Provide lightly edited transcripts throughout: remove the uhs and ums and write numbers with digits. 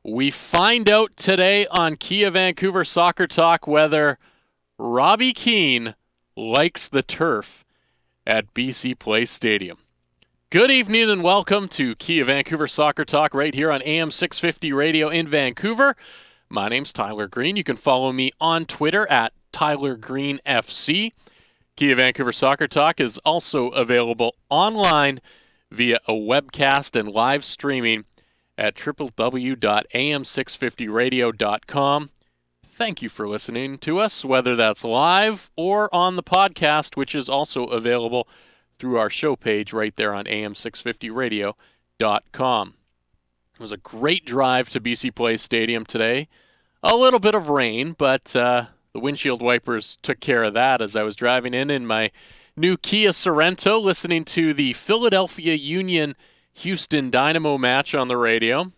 We find out today on Kia Vancouver Soccer Talk whether Robbie Keane likes the turf at BC Place Stadium. Good evening and welcome to Kia Vancouver Soccer Talk right here on AM 650 Radio in Vancouver. My name's Tyler Green. You can follow me on Twitter at TylerGreenFC. Kia Vancouver Soccer Talk is also available online via a webcast and live streaming at www.am650radio.com. Thank you for listening to us, whether that's live or on the podcast, which is also available through our show page right there on am650radio.com. It was a great drive to BC Place Stadium today. A little bit of rain, but the windshield wipers took care of that as I was driving in my new Kia Sorento, listening to the Philadelphia Union Houston Dynamo match on the radio.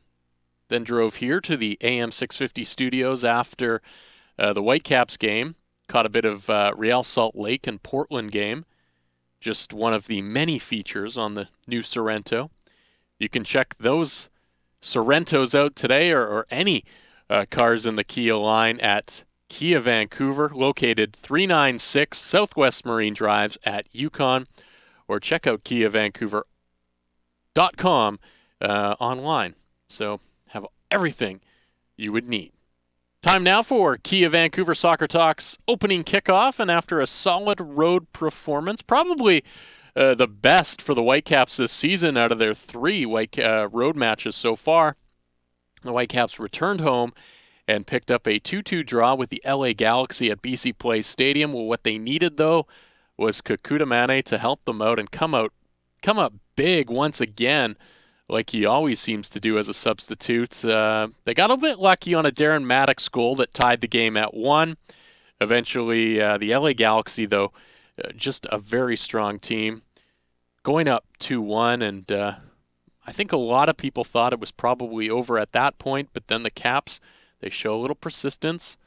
Then drove here to the AM 650 studios after the Whitecaps game. Caught a bit of Real Salt Lake and Portland game. Just one of the many features on the new Sorento. You can check those Sorrentos out today or any cars in the Kia line at Kia Vancouver, located 396 Southwest Marine Drive at Yukon, or check out KiaVancouver.com online. So have everything you would need. Time now for Kia Vancouver Soccer Talk's opening kickoff, and after a solid road performance, probably the best for the Whitecaps this season out of their three road matches so far, the Whitecaps returned home and picked up a 2-2 draw with the LA Galaxy at BC Place Stadium. Well, what they needed, though, was Kekuta Manneh to help them out and come up big once again, like he always seems to do as a substitute. They got a bit lucky on a Darren Maddox goal that tied the game at 1. Eventually, the LA Galaxy, though, just a very strong team, going up 2-1, and I think a lot of people thought it was probably over at that point, but then the Caps, they show a little persistence,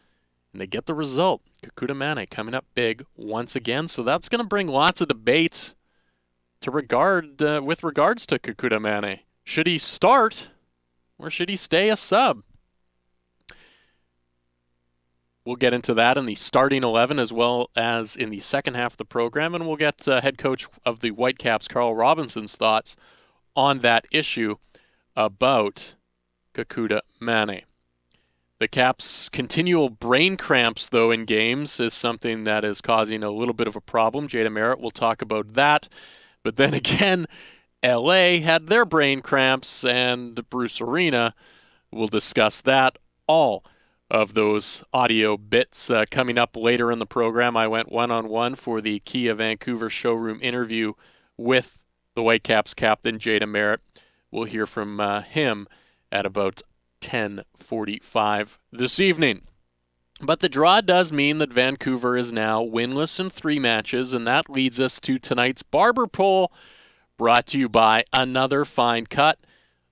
and they get the result. Kekuta Manneh coming up big once again, so that's going to bring lots of debate with regards to Kekuta Manneh. Should he start, or should he stay a sub? We'll get into that in the starting 11 as well as in the second half of the program, and we'll get head coach of the Whitecaps, Carl Robinson's thoughts on that issue about Kekuta Manneh. The Caps' continual brain cramps, though, in games is something that is causing a little bit of a problem. Jada Merritt will talk about that. But then again, LA had their brain cramps, and Bruce Arena will discuss that. All of those audio bits coming up later in the program. I went one-on-one for the Kia Vancouver showroom interview with the Whitecaps captain, Jada Merritt. We'll hear from him at about 10:45 this evening. But the draw does mean that Vancouver is now winless in 3 matches, and that leads us to tonight's Barber Poll, brought to you by Another Fine Cut,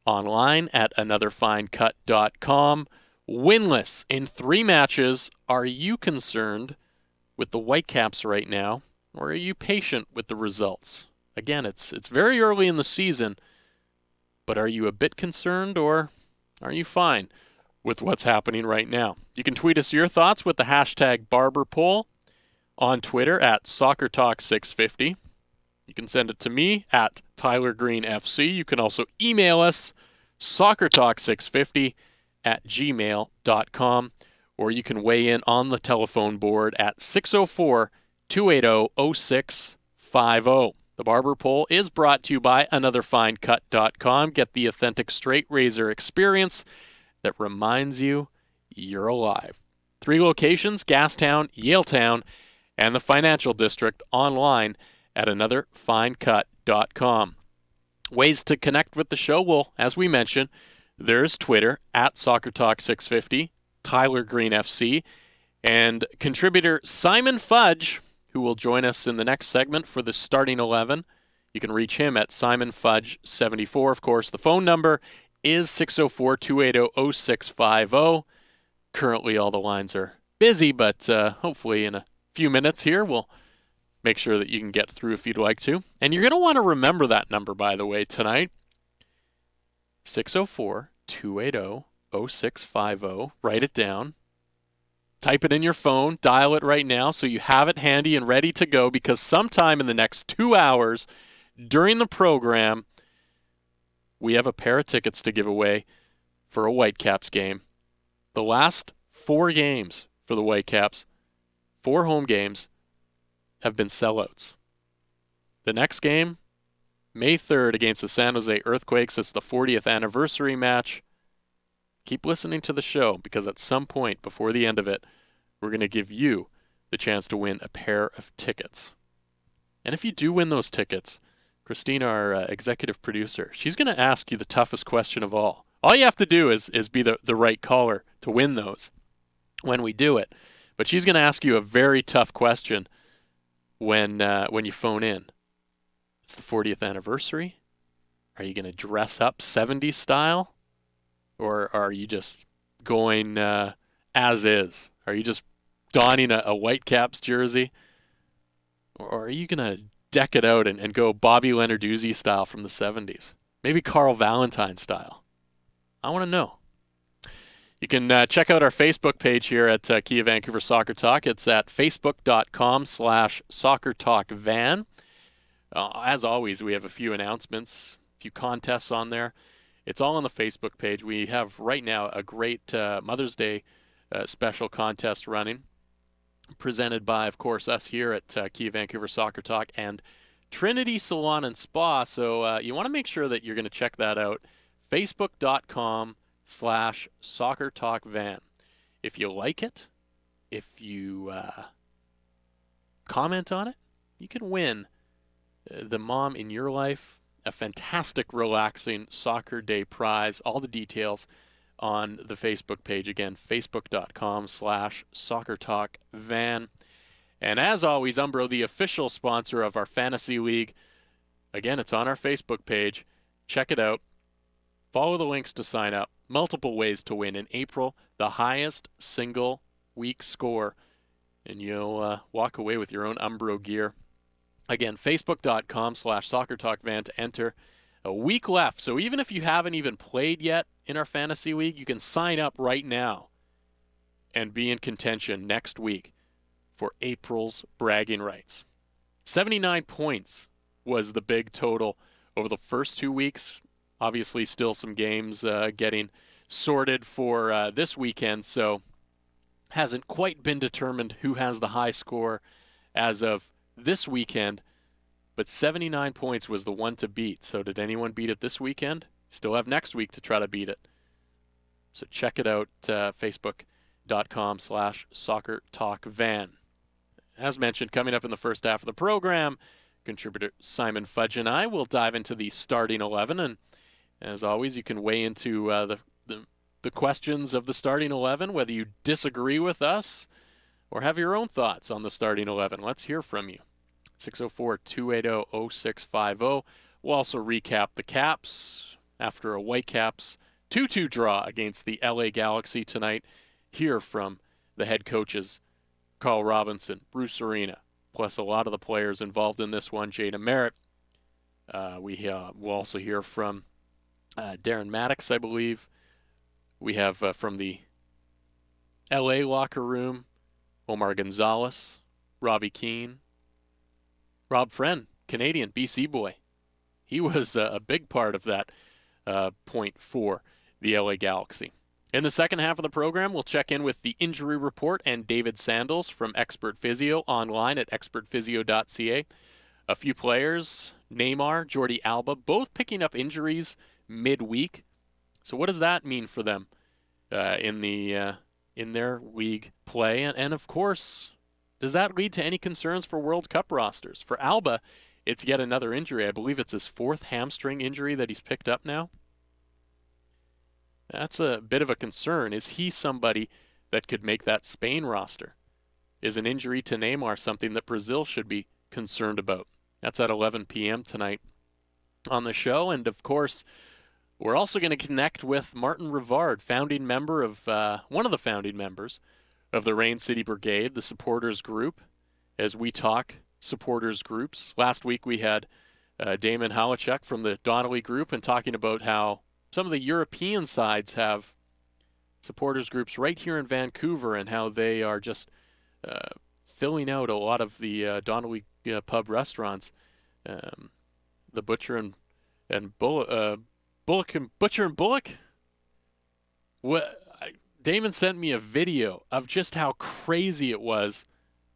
online at anotherfinecut.com. Winless in 3 matches. Are you concerned with the Whitecaps right now, or are you patient with the results? Again, it's very early in the season, but are you a bit concerned, or are you fine with what's happening right now? You can tweet us your thoughts with the hashtag BarberPoll on Twitter at SoccerTalk650. You can send it to me at TylerGreenFC. You can also email us, SoccerTalk650@gmail.com, or you can weigh in on the telephone board at 604-280-0650. The Barber Poll is brought to you by AnotherFineCut.com. Get the authentic straight razor experience that reminds you you're alive. 3 locations, Gastown, Yaletown, and the Financial District, online at AnotherFineCut.com. Ways to connect with the show, well, as we mentioned, there's Twitter at SoccerTalk650, TylerGreenFC, and contributor Simon Fudge, who will join us in the next segment for the starting 11. You can reach him at SimonFudge74. Of course, the phone number is 604-280-0650. Currently, all the lines are busy, but hopefully in a few minutes here, we'll make sure that you can get through if you'd like to. And you're going to want to remember that number, by the way, tonight. 604-280-0650. 0650. Write it down. Type it in your phone. Dial it right now so you have it handy and ready to go, because sometime in the next 2 hours during the program, we have a pair of tickets to give away for a Whitecaps game. The last 4 games for the Whitecaps, 4 home games, have been sellouts. The next game, May 3rd against the San Jose Earthquakes. It's the 40th anniversary match. Keep listening to the show, because at some point before the end of it, we're going to give you the chance to win a pair of tickets. And if you do win those tickets, Christina, our executive producer, she's going to ask you the toughest question of all. All you have to do is be the right caller to win those when we do it. But she's going to ask you a very tough question when you phone in. It's the 40th anniversary. Are you going to dress up 70s style? Or are you just going as is? Are you just donning a Whitecaps jersey? Or are you going to deck it out and go Bobby Leonarduzzi style from the 70s? Maybe Carl Valentine style? I want to know. You can check out our Facebook page here at Kia Vancouver Soccer Talk. It's at facebook.com/soccertalkvan. As always, we have a few announcements, a few contests on there. It's all on the Facebook page. We have right now a great Mother's Day special contest running, presented by, of course, us here at Kia Vancouver Soccer Talk and Trinity Salon and Spa. So you want to make sure that you're going to check that out. Facebook.com/soccertalkvan. If you like it, if you comment on it, you can win the mom in your life a fantastic, relaxing soccer day prize. All the details on the Facebook page. Again, facebook.com/soccertalkvan. And as always, Umbro, the official sponsor of our fantasy league. Again, it's on our Facebook page. Check it out. Follow the links to sign up. Multiple ways to win. In April, the highest single week score. And you'll walk away with your own Umbro gear. Again, facebook.com/soccertalkvan to enter. A week left, so even if you haven't even played yet in our fantasy league, you can sign up right now and be in contention next week for April's bragging rights. 79 points was the big total over the first 2 weeks. Obviously, still some games getting sorted for this weekend, so hasn't quite been determined who has the high score as of this weekend, but 79 points was the one to beat. So did anyone beat it this weekend? Still have next week to try to beat it. So check it out, facebook.com/soccertalkvan. As mentioned, coming up in the first half of the program, contributor Simon Fudge and I will dive into the starting 11, and as always, you can weigh into the questions of the starting 11, whether you disagree with us or have your own thoughts on the starting 11. Let's hear from you. 604-280-0650. We'll also recap the Caps after a Whitecaps 2-2 draw against the LA Galaxy tonight. Hear from the head coaches, Carl Robinson, Bruce Arena, plus a lot of the players involved in this one, Jada Merritt. We'll also hear from Darren Maddox, I believe. We have from the LA locker room, Omar Gonzalez, Robbie Keane, Rob Friend, Canadian, BC boy. He was a big part of that point for the LA Galaxy. In the second half of the program, we'll check in with the injury report and David Sandals from Expert Physio online at expertphysio.ca. A few players, Neymar, Jordi Alba, both picking up injuries midweek. So what does that mean for them in their league play? And of course, does that lead to any concerns for World Cup rosters? For Alba, it's yet another injury. I believe it's his 4th hamstring injury that he's picked up now. That's a bit of a concern. Is he somebody that could make that Spain roster? Is an injury to Neymar something that Brazil should be concerned about? That's at 11 p.m. tonight on the show. And of course, we're also going to connect with Martin Rivard, founding member of one of the founding members of the Rain City Brigade, the supporters group, as we talk supporters groups. Last week we had Damon Halachek from the Donnelly group and talking about how some of the European sides have supporters groups right here in Vancouver and how they are just filling out a lot of the Donnelly pub restaurants. The Butcher and Bullock. Butcher and Bullock? Damon sent me a video of just how crazy it was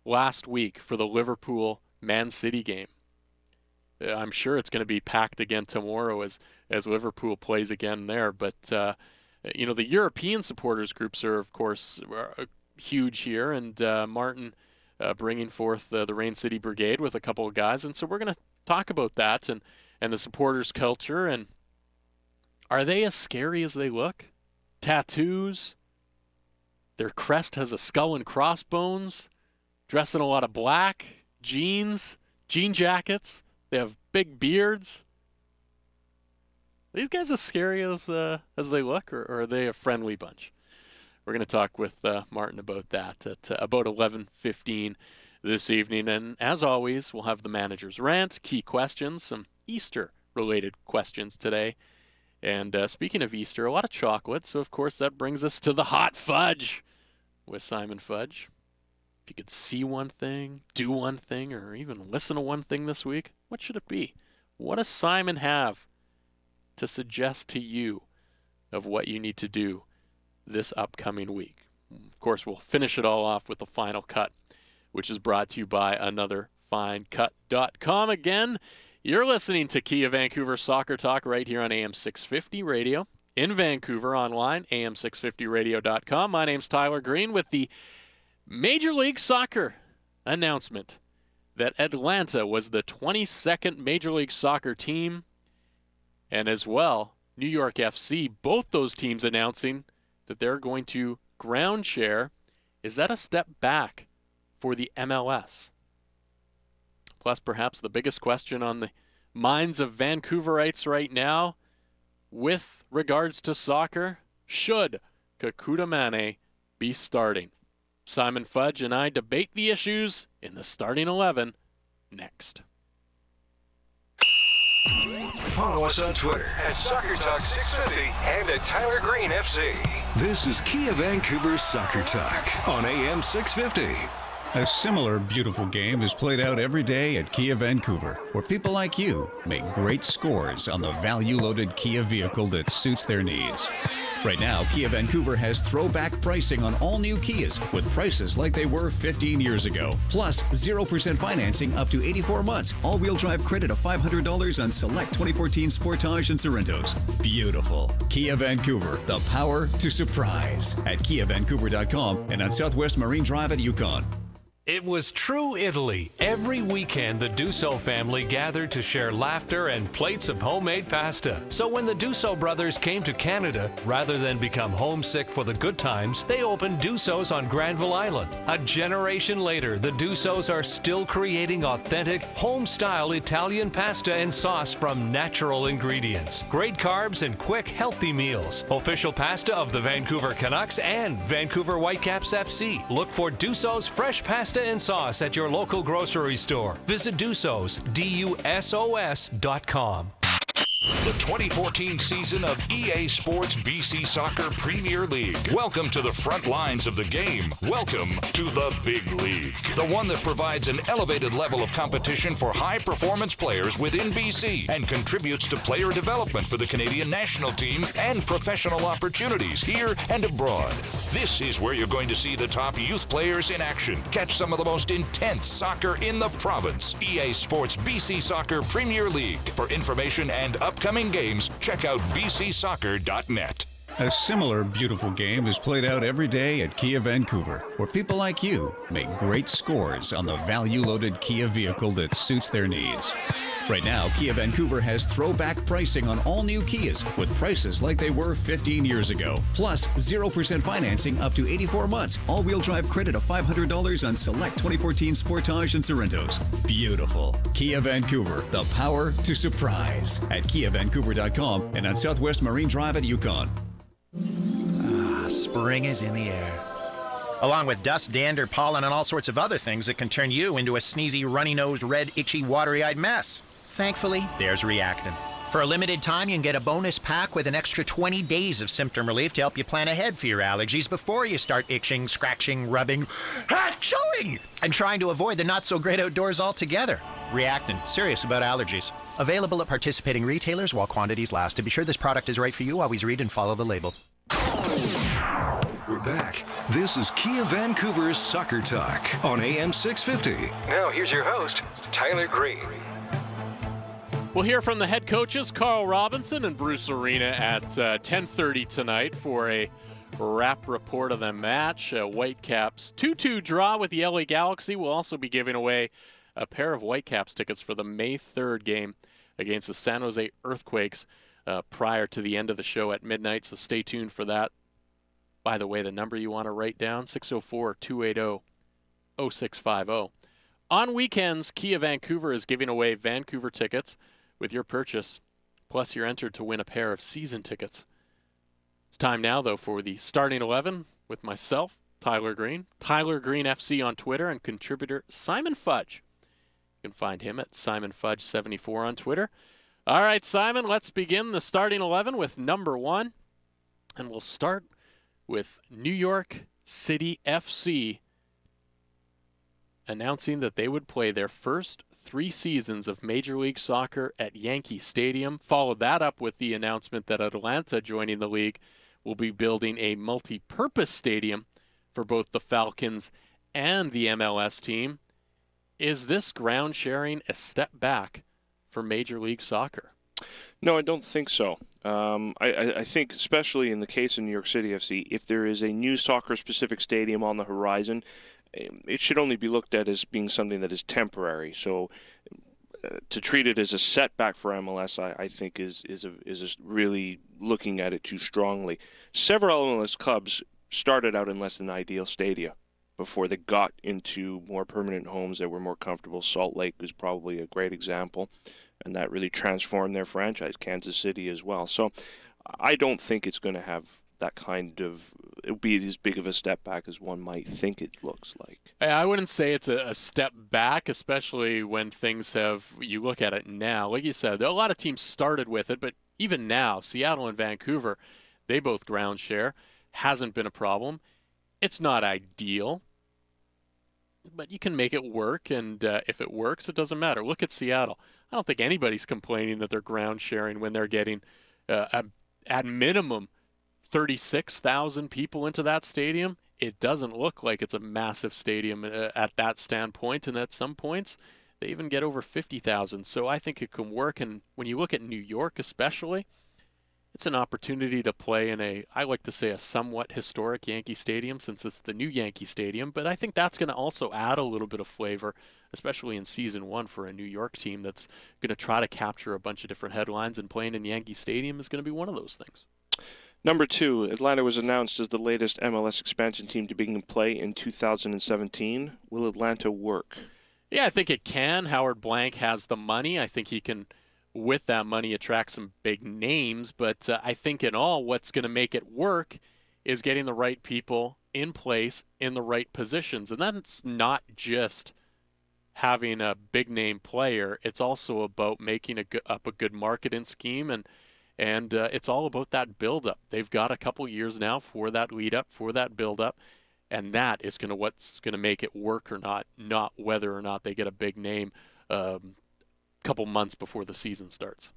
last week for the Liverpool-Man City game. I'm sure it's going to be packed again tomorrow as Liverpool plays again there. But, the European supporters groups are, of course, huge here. And Martin bringing forth the Rain City Brigade with a couple of guys. And so we're going to talk about that and the supporters culture. And are they as scary as they look? Tattoos. Their crest has a skull and crossbones. Dressed in a lot of black. Jeans. Jean jackets. They have big beards. Are these guys as scary as they look, or are they a friendly bunch? We're going to talk with Martin about that at about 11:15 this evening. And as always, we'll have the manager's rant, key questions, some Easter-related questions today. And speaking of Easter, a lot of chocolate. So, of course, that brings us to the hot fudge with Simon Fudge. If you could see one thing, do one thing, or even listen to one thing this week, what should it be? What does Simon have to suggest to you of what you need to do this upcoming week? Of course, we'll finish it all off with the final cut, which is brought to you by anotherfinecut.com. Again, you're listening to Kia Vancouver Soccer Talk right here on AM 650 Radio. In Vancouver, online, am650radio.com. My name's Tyler Green with the Major League Soccer announcement that Atlanta was the 22nd Major League Soccer team, and as well, New York FC, both those teams announcing that they're going to ground share. Is that a step back for the MLS? Plus, perhaps the biggest question on the minds of Vancouverites right now with regards to soccer, should Kekuta Manneh be starting? Simon Fudge and I debate the issues in the starting 11 next. Follow us on Twitter at Soccer Talk 650 and at Tyler Green FC. This is Kia Vancouver Soccer Talk on AM 650. A similar beautiful game is played out every day at Kia Vancouver, where people like you make great scores on the value-loaded Kia vehicle that suits their needs. Right now, Kia Vancouver has throwback pricing on all new Kias with prices like they were 15 years ago. Plus, 0% financing up to 84 months. All-wheel drive credit of $500 on select 2014 Sportage and Sorrentos. Beautiful. Kia Vancouver, the power to surprise. At KiaVancouver.com and on Southwest Marine Drive at Yukon. It was true Italy. Every weekend, the Dussault family gathered to share laughter and plates of homemade pasta. So when the Dussault brothers came to Canada, rather than become homesick for the good times, they opened Dussault's on Granville Island. A generation later, the Dussaults are still creating authentic, home-style Italian pasta and sauce from natural ingredients. Great carbs and quick, healthy meals. Official pasta of the Vancouver Canucks and Vancouver Whitecaps FC. Look for Dussault's fresh pasta and sauce at your local grocery store. Visit Dussault's, DUSOS.com. The 2014 season of EA Sports BC Soccer Premier League. Welcome to the front lines of the game. Welcome to the big league. The one that provides an elevated level of competition for high-performance players within BC and contributes to player development for the Canadian national team and professional opportunities here and abroad. This is where you're going to see the top youth players in action. Catch some of the most intense soccer in the province. EA Sports BC Soccer Premier League. For information and upcoming games, check out bcsoccer.net. A similar beautiful game is played out every day at Kia Vancouver, where people like you make great scores on the value-loaded Kia vehicle that suits their needs. Right now, Kia Vancouver has throwback pricing on all new Kias with prices like they were 15 years ago. Plus, 0% financing up to 84 months. All-wheel drive credit of $500 on select 2014 Sportage and Sorrentos. Beautiful. Kia Vancouver, the power to surprise. At KiaVancouver.com and on Southwest Marine Drive at Yukon. Spring is in the air. Along with dust, dander, pollen, and all sorts of other things that can turn you into a sneezy, runny-nosed, red, itchy, watery-eyed mess. Thankfully, there's Reactin. For a limited time, you can get a bonus pack with an extra 20 days of symptom relief to help you plan ahead for your allergies before you start itching, scratching, rubbing, chewing, and trying to avoid the not-so-great outdoors altogether. Reactin, serious about allergies. Available at participating retailers while quantities last. To be sure this product is right for you, always read and follow the label. We're back. This is Kia Vancouver's Soccer Talk on AM 650. Now here's your host, Tyler Green. We'll hear from the head coaches, Carl Robinson and Bruce Arena, at 10:30 tonight for a wrap report of the match. Whitecaps 2-2 draw with the LA Galaxy. We'll also be giving away a pair of Whitecaps tickets for the May 3rd game against the San Jose Earthquakes prior to the end of the show at midnight, so stay tuned for that. By the way, the number you want to write down, 604-280-0650. On weekends, Kia Vancouver is giving away Vancouver tickets with your purchase. Plus, you're entered to win a pair of season tickets. It's time now, though, for the starting 11 with myself, Tyler Green, Tyler Green FC on Twitter, and contributor Simon Fudge. You can find him at SimonFudge74 on Twitter. All right, Simon, let's begin the starting 11 with number 1. And we'll start with New York City FC announcing that they would play their first 3 seasons of Major League Soccer at Yankee Stadium. Followed that up with the announcement that Atlanta, joining the league, will be building a multi-purpose stadium for both the Falcons and the MLS team. Is this ground sharing a step back for Major League Soccer? No, I don't think so. I think, especially in the case of New York City FC, if there is a new soccer-specific stadium on the horizon, it should only be looked at as being something that is temporary. So to treat it as a setback for MLS, I think is really looking at it too strongly. Several MLS clubs started out in less than ideal stadia before they got into more permanent homes that were more comfortable. Salt Lake is probably a great example, and that really transformed their franchise. Kansas City as well. So I don't think it's going to have that kind of, it would be as big of a step back as one might think it looks like. I wouldn't say it's a step back, especially when things have, you look at it now, like you said, a lot of teams started with it, but even now, Seattle and Vancouver, they both ground share. Hasn't been a problem. It's not ideal, but you can make it work, and if it works, it doesn't matter. Look at Seattle. I don't think anybody's complaining that they're ground sharing when they're getting, at minimum, 36,000 people into that stadium. It doesn't look like it's a massive stadium at that standpoint, and at some points they even get over 50,000. So I think it can work, and when you look at New York especially, it's an opportunity to play in I like to say, a somewhat historic Yankee Stadium, since it's the new Yankee Stadium, but I think that's going to also add a little bit of flavor, especially in Season 1 for a New York team that's going to try to capture a bunch of different headlines, and playing in Yankee Stadium is going to be one of those things. Number 2, Atlanta was announced as the latest MLS expansion team to begin play in 2017. Will Atlanta work? Yeah, I think it can. Howard Blank has the money. I think he can, with that money, attract some big names. But I think in all, what's going to make it work is getting the right people in place in the right positions. And that's not just having a big-name player. It's also about making up a good marketing scheme, and it's all about that build-up. They've got a couple years now for that lead-up, for that build-up, and that is what's going to make it work or not whether or not they get a big name couple months before the season starts.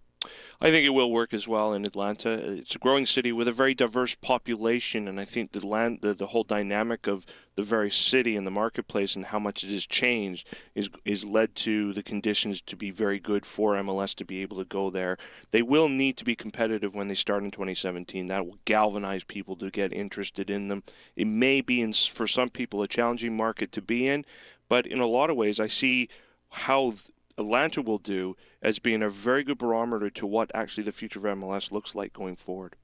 I think it will work as well in Atlanta. It's a growing city with a very diverse population, and I think the whole dynamic of the very city and the marketplace and how much it has changed is led to the conditions to be very good for MLS to be able to go there. They will need to be competitive when they start in 2017. That will galvanize people to get interested in them. It may be, for some people, a challenging market to be in, but in a lot of ways I see how Atlanta will do as being a very good barometer to what actually the future of MLS looks like going forward.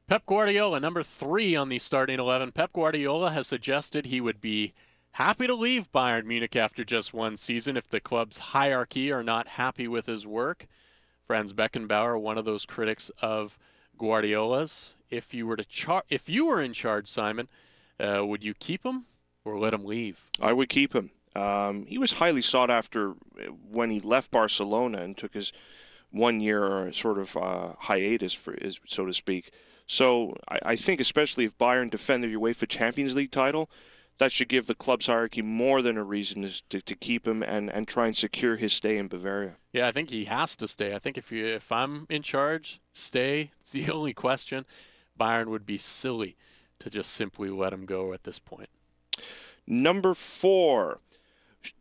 Pep Guardiola, number 3 on the starting 11. Pep Guardiola has suggested he would be happy to leave Bayern Munich after just one season if the club's hierarchy are not happy with his work. Franz Beckenbauer, one of those critics of Guardiola's. If you were in charge, Simon, would you keep him or let him leave? I would keep him. He was highly sought after when he left Barcelona and took his 1-year sort of hiatus, so to speak. So I think especially if Bayern defend their UEFA Champions League title, that should give the club's hierarchy more than a reason to keep him and try and secure his stay in Bavaria. Yeah, I think he has to stay. I think if I'm in charge, stay. It's the only question. Bayern would be silly to just simply let him go at this point. Number 4.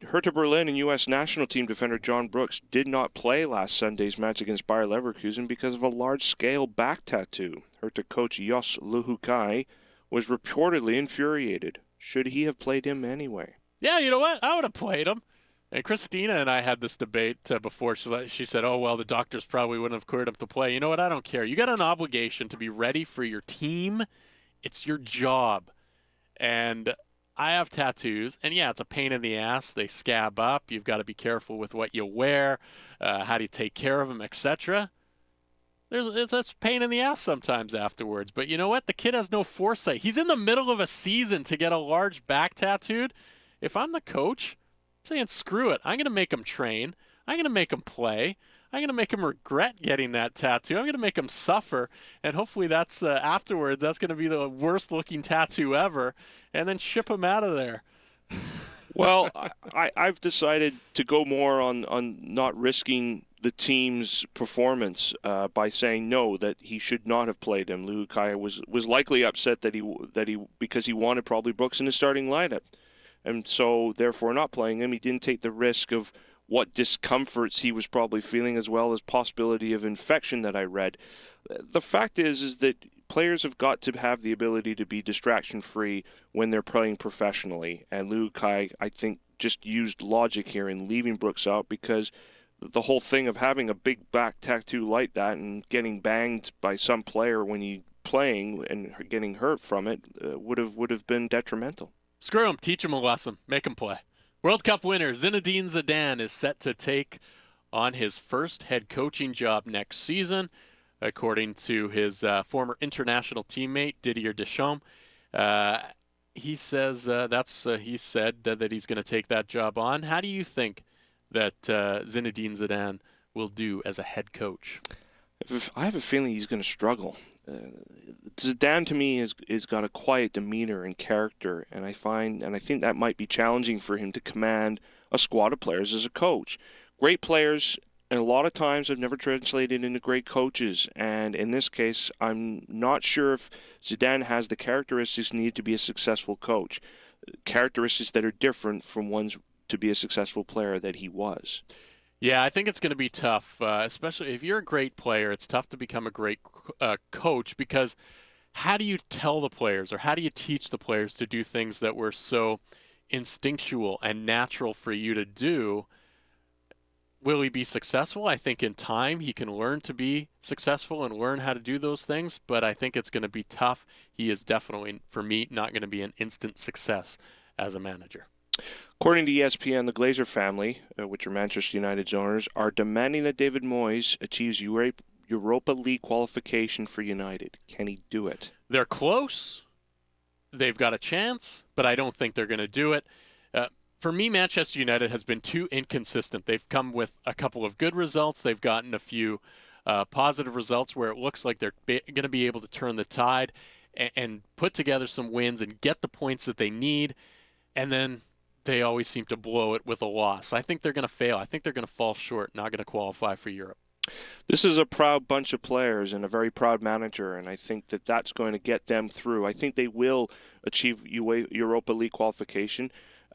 Hertha Berlin and U.S. national team defender John Brooks did not play last Sunday's match against Bayer Leverkusen because of a large-scale back tattoo. Hertha coach Jos Luhukay was reportedly infuriated. Should he have played him anyway? Yeah, you know what? I would have played him. And Christina and I had this debate before. She said, oh, well, the doctors probably wouldn't have cleared him to play. You know what? I don't care. You got an obligation to be ready for your team. It's your job. And I have tattoos, and yeah, it's a pain in the ass. They scab up. You've got to be careful with what you wear, how do you take care of them, etc. It's a pain in the ass sometimes afterwards. But you know what? The kid has no foresight. He's in the middle of a season to get a large back tattooed. If I'm the coach, I'm saying screw it. I'm going to make him train. I'm going to make him play. I'm going to make him regret getting that tattoo. I'm going to make him suffer. And hopefully that's afterwards, that's going to be the worst looking tattoo ever. And then ship him out of there. Well, I've decided to go more on not risking the team's performance by saying no, that he should not have played him. Luhukay was likely upset that he because he wanted probably Brooks in his starting lineup. And so therefore not playing him, he didn't take the risk of what discomforts he was probably feeling, as well as possibility of infection that I read. The fact is that players have got to have the ability to be distraction-free when they're playing professionally. And Luhukay, I think, just used logic here in leaving Brooks out, because the whole thing of having a big back tattoo like that and getting banged by some player when you're playing and getting hurt from it would have been detrimental. Screw him. Teach him a lesson. Make him play. World Cup winner Zinedine Zidane is set to take on his first head coaching job next season, according to his former international teammate Didier Deschamps. He says he said that he's going to take that job on. How do you think that Zinedine Zidane will do as a head coach? I have a feeling he's going to struggle. Zidane to me has got a quiet demeanor and character, and I think that might be challenging for him to command a squad of players as a coach. Great players, and a lot of times have never translated into great coaches, and in this case, I'm not sure if Zidane has the characteristics needed to be a successful coach, characteristics that are different from ones to be a successful player that he was. Yeah, I think it's going to be tough, especially if you're a great player. It's tough to become a great coach, because how do you tell the players, or how do you teach the players to do things that were so instinctual and natural for you to do? Will he be successful? I think in time he can learn to be successful and learn how to do those things, but I think it's going to be tough. He is definitely, for me, not going to be an instant success as a manager. According to ESPN, the Glazer family, which are Manchester United's owners, are demanding that David Moyes achieves Europa League qualification for United. Can he do it? They're close. They've got a chance, but I don't think they're going to do it. For me, Manchester United has been too inconsistent. They've come with a couple of good results. They've gotten a few positive results where it looks like they're going to be able to turn the tide and put together some wins and get the points that they need. And then they always seem to blow it with a loss. I think they're going to fail. I think they're going to fall short, not going to qualify for Europe. This is a proud bunch of players and a very proud manager, and I think that that's going to get them through. I think they will achieve Europa League qualification.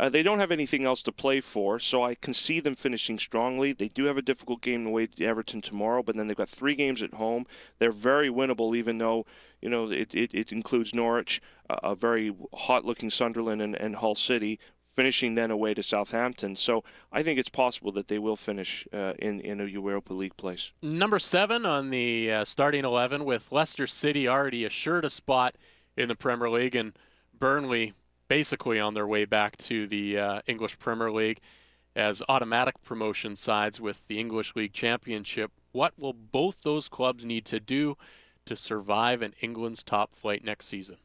They don't have anything else to play for, so I can see them finishing strongly. They do have a difficult game away to Everton tomorrow, but then they've got 3 games at home. They're very winnable, even though it includes Norwich, a very hot-looking Sunderland, and Hull City, finishing then away to Southampton. So I think it's possible that they will finish in a Europa League place. Number 7 on the starting 11, with Leicester City already assured a spot in the Premier League, and Burnley basically on their way back to the English Premier League as automatic promotion sides with the English League Championship. What will both those clubs need to do to survive in England's top flight next season?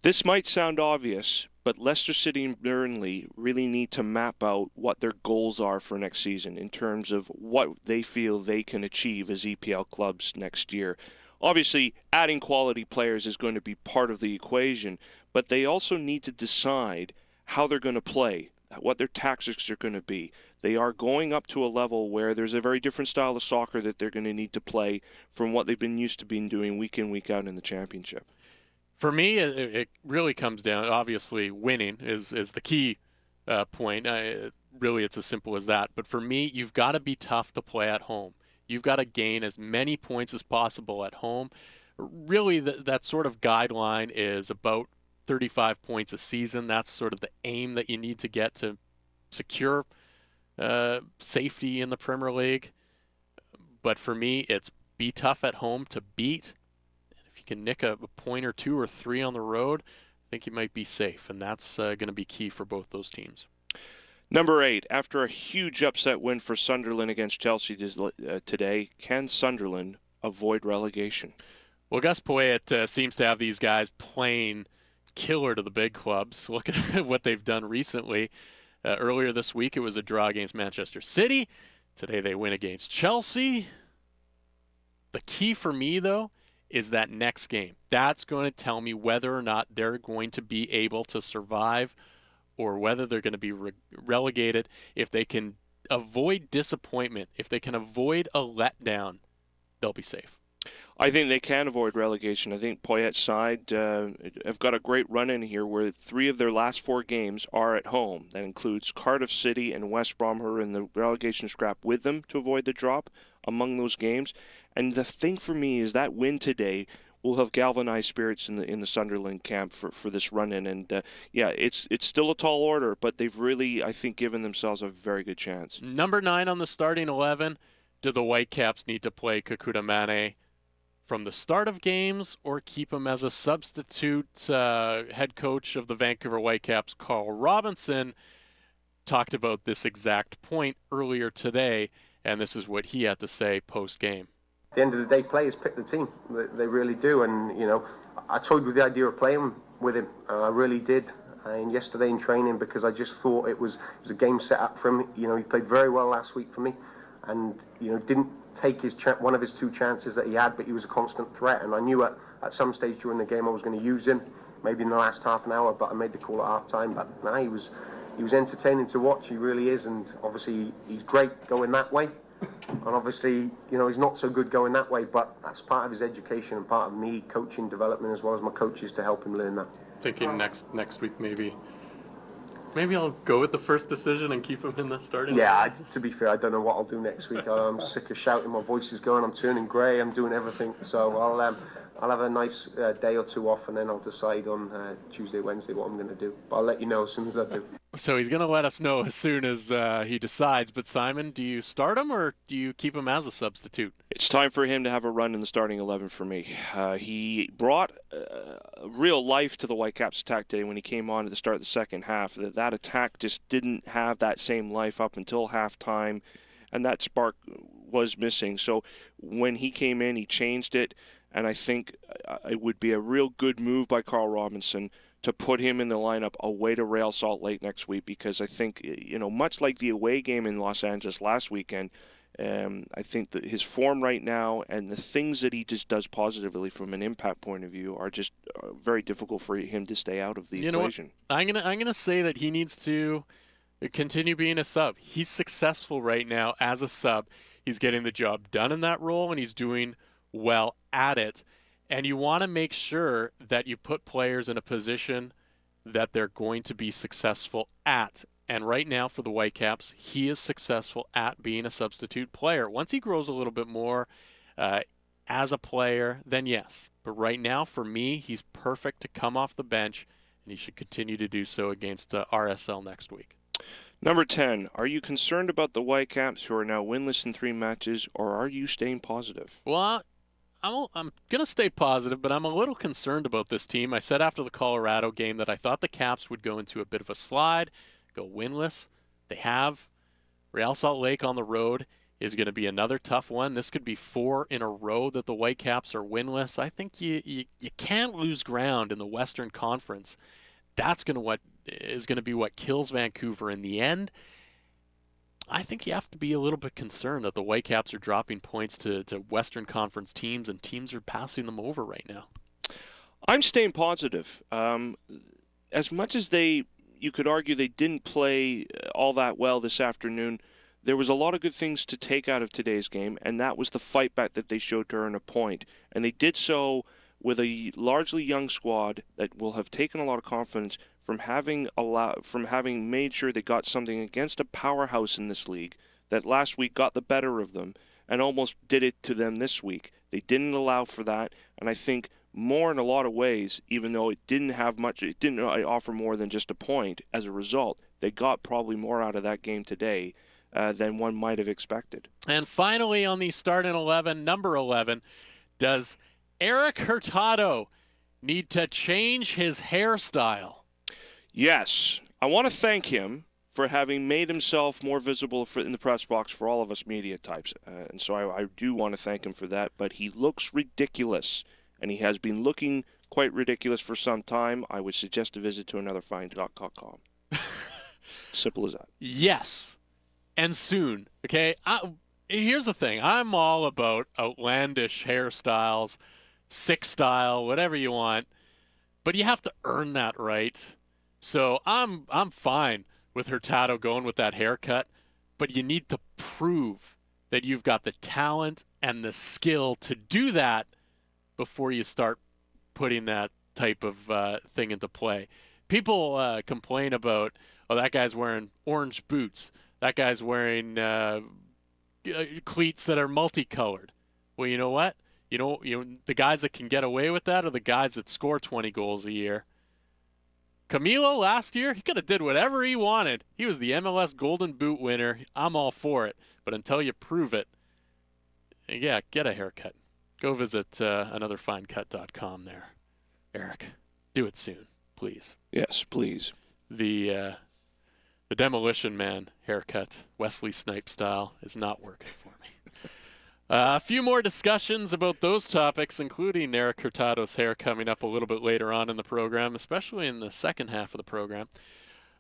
This might sound obvious, but Leicester City and Burnley really need to map out what their goals are for next season in terms of what they feel they can achieve as EPL clubs next year. Obviously, adding quality players is going to be part of the equation, but they also need to decide how they're going to play, what their tactics are going to be. They are going up to a level where there's a very different style of soccer that they're going to need to play from what they've been used to being doing week in, week out in the Championship. For me, it really comes down, obviously, winning is the key point. Really, it's as simple as that. But for me, you've got to be tough to play at home. You've got to gain as many points as possible at home. Really, that sort of guideline is about 35 points a season. That's sort of the aim that you need to get to secure safety in the Premier League. But for me, it's be tough at home to beat. If you can nick a point or two or three on the road, I think you might be safe. And that's going to be key for both those teams. Number 8, after a huge upset win for Sunderland against Chelsea today, can Sunderland avoid relegation? Well, Gus Poyet seems to have these guys playing killer to the big clubs. Look at what they've done recently. Earlier this week, it was a draw against Manchester City. Today, they win against Chelsea. The key for me, though, is that next game. That's going to tell me whether or not they're going to be able to survive or whether they're going to be relegated. If they can avoid disappointment, if they can avoid a letdown, they'll be safe. I think they can avoid relegation. I think Poyet's side have got a great run in here where 3 of their last 4 games are at home. That includes Cardiff City and West Brom, who are in the relegation scrap with them to avoid the drop among those games. And the thing for me is that win today will have galvanized spirits in the Sunderland camp for this run-in. And, it's still a tall order, but they've really, I think, given themselves a very good chance. Number 9 on the starting 11, do the Whitecaps need to play Kekuta Manneh from the start of games or keep him as a substitute? Head coach of the Vancouver Whitecaps, Carl Robinson, talked about this exact point earlier today, and this is what he had to say post-game. At the end of the day, players pick the team. They really do. And, I toyed with the idea of playing with him. I really did. And yesterday in training, because I just thought it was a game set up for him. He played very well last week for me. And, didn't take one of his 2 chances that he had, but he was a constant threat. And I knew at some stage during the game I was going to use him, maybe in the last half an hour, but I made the call at half-time. But he was entertaining to watch. He really is. And obviously he's great going that way. And obviously, he's not so good going that way, but that's part of his education and part of me coaching development as well as my coaches to help him learn that. Thinking next week maybe I'll go with the first decision and keep him in the starting. Yeah, to be fair, I don't know what I'll do next week. I'm sick of shouting. My voice is going. I'm turning grey. I'm doing everything. So I'll have a nice day or 2 off, and then I'll decide on Tuesday, Wednesday what I'm going to do. But I'll let you know as soon as I do. So he's going to let us know as soon as he decides. But Simon, do you start him or do you keep him as a substitute? It's time for him to have a run in the starting 11 for me. He brought real life to the Whitecaps attack today when he came on at the start of the second half. That attack just didn't have that same life up until halftime, and that spark was missing. So when he came in, he changed it, and I think it would be a real good move by Carl Robinson to put him in the lineup away to Real Salt Lake next week, because I think, much like the away game in Los Angeles last weekend, I think that his form right now and the things that he just does positively from an impact point of view are just very difficult for him to stay out of the equation. I'm gonna say that he needs to continue being a sub. He's successful right now as a sub. He's getting the job done in that role, and he's doing well at it. And you want to make sure that you put players in a position that they're going to be successful at. And right now for the Whitecaps, he is successful at being a substitute player. Once he grows a little bit more as a player, then yes. But right now, for me, he's perfect to come off the bench, and he should continue to do so against RSL next week. Number 10, are you concerned about the Whitecaps, who are now winless in 3 matches, or are you staying positive? Well, I'm going to stay positive, but I'm a little concerned about this team. I said after the Colorado game that I thought the Caps would go into a bit of a slide, go winless. They have. Real Salt Lake on the road is going to be another tough one. This could be 4 in a row that the Whitecaps are winless. I think you can't lose ground in the Western Conference. That's going to be what kills Vancouver in the end. I think you have to be a little bit concerned that the Whitecaps are dropping points to Western Conference teams, and teams are passing them over right now. I'm staying positive. As much as you could argue they didn't play all that well this afternoon, there was a lot of good things to take out of today's game, and that was the fight back that they showed to earn a point. And they did so with a largely young squad that will have taken a lot of confidence from having made sure they got something against a powerhouse in this league that last week got the better of them and almost did it to them this week. They didn't allow for that, and I think more in a lot of ways, even though it didn't offer more than just a point as a result, they got probably more out of that game today than one might have expected. And finally, on the starting 11, number 11, does Erik Hurtado need to change his hairstyle? Yes. I want to thank him for having made himself more visible in the press box for all of us media types. And so I do want to thank him for that. But he looks ridiculous, and he has been looking quite ridiculous for some time. I would suggest a visit to anotherfine.com. Simple as that. Yes. And soon. Okay? Here's the thing. I'm all about outlandish hairstyles, sick style, whatever you want. But you have to earn that right. So I'm fine with Hurtado going with that haircut, but you need to prove that you've got the talent and the skill to do that before you start putting that type of thing into play. People complain about, that guy's wearing orange boots. That guy's wearing cleats that are multicolored. Well, you know what? You know, the guys that can get away with that are the guys that score 20 goals a year. Camilo last year, he could have did whatever he wanted. He was the MLS Golden Boot winner. I'm all for it. But until you prove it, yeah, get a haircut. Go visit anotherfinecut.com there. Eric, do it soon, please. Yes, please. The Demolition Man haircut, Wesley Snipes style, is not working for me. A few more discussions about those topics, including Erik Hurtado's hair, coming up a little bit later on in the program, especially in the second half of the program.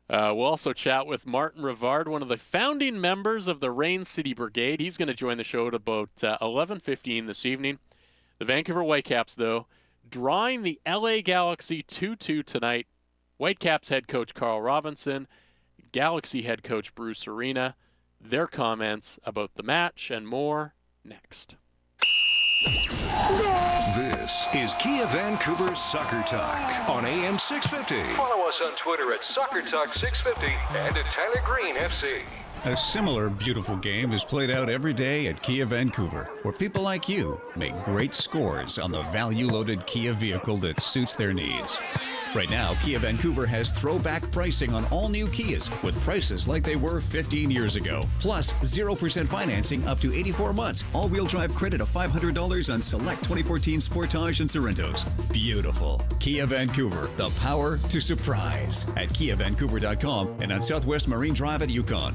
We'll also chat with Martin Rivard, one of the founding members of the Rain City Brigade. He's going to join the show at about 11:15 this evening. The Vancouver Whitecaps, though, drawing the LA Galaxy 2-2 tonight. Whitecaps head coach Carl Robinson, Galaxy head coach Bruce Arena. Their comments about the match and more next. This is Kia Vancouver Soccer Talk on AM 650. Follow us on Twitter at Soccer Talk 650 and at Tyler Green FC. A similar beautiful game is played out every day at Kia Vancouver, where people like you make great scores on the value-loaded Kia vehicle that suits their needs. Right now, Kia Vancouver has throwback pricing on all new Kias with prices like they were 15 years ago. Plus, 0% financing up to 84 months. All-wheel drive credit of $500 on select 2014 Sportage and Sorrentos. Beautiful. Kia Vancouver, the power to surprise. At KiaVancouver.com and on Southwest Marine Drive at Yukon.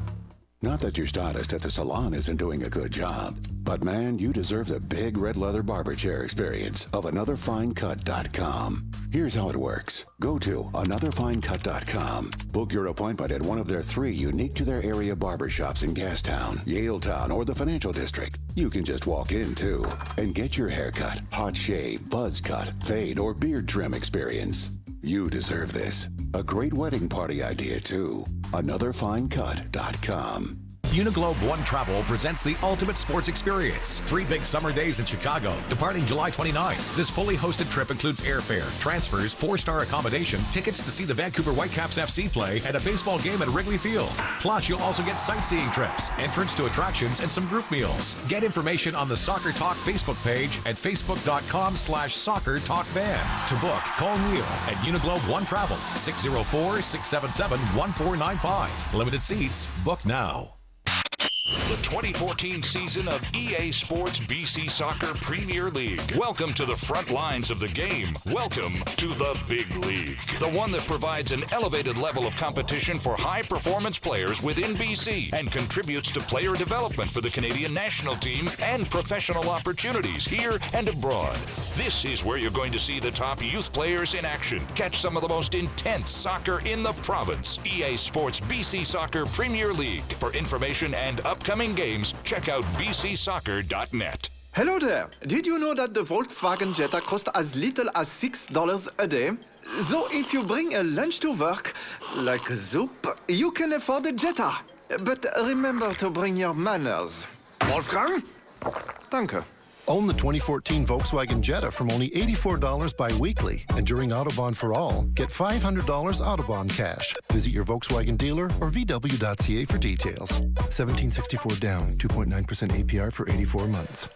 Not that your stylist at the salon isn't doing a good job, but man, you deserve the big red leather barber chair experience of AnotherFineCut.com. Here's how it works. Go to AnotherFineCut.com. Book your appointment at one of their 3 unique to their area barbershops in Gastown, Yaletown, or the Financial District. You can just walk in, too, and get your haircut, hot shave, buzz cut, fade, or beard trim experience. You deserve this. A great wedding party idea, too. AnotherFineCut.com. Uniglobe One Travel presents the ultimate sports experience. 3 big summer days in Chicago, departing July 29th. This fully hosted trip includes airfare, transfers, 4-star accommodation, tickets to see the Vancouver Whitecaps FC play, and a baseball game at Wrigley Field. Plus, you'll also get sightseeing trips, entrance to attractions, and some group meals. Get information on the Soccer Talk Facebook page at facebook.com/SoccerTalkVan. To book, call Neil at Uniglobe One Travel, 604-677-1495. Limited seats. Book now. The 2014 season of EA Sports BC Soccer Premier League. Welcome to the front lines of the game. Welcome to the Big League. The one that provides an elevated level of competition for high-performance players within BC and contributes to player development for the Canadian national team and professional opportunities here and abroad. This is where you're going to see the top youth players in action. Catch some of the most intense soccer in the province. EA Sports BC Soccer Premier League. For information and upcoming games, check out bcsoccer.net. Hello there. Did you know that the Volkswagen Jetta costs as little as $6 a day? So if you bring a lunch to work, like soup, you can afford a Jetta. But remember to bring your manners. Wolfgang? Danke. Own the 2014 Volkswagen Jetta from only $84 bi-weekly. And during Autobahn for All, get $500 Autobahn cash. Visit your Volkswagen dealer or VW.ca for details. $1,764 down, 2.9% APR for 84 months.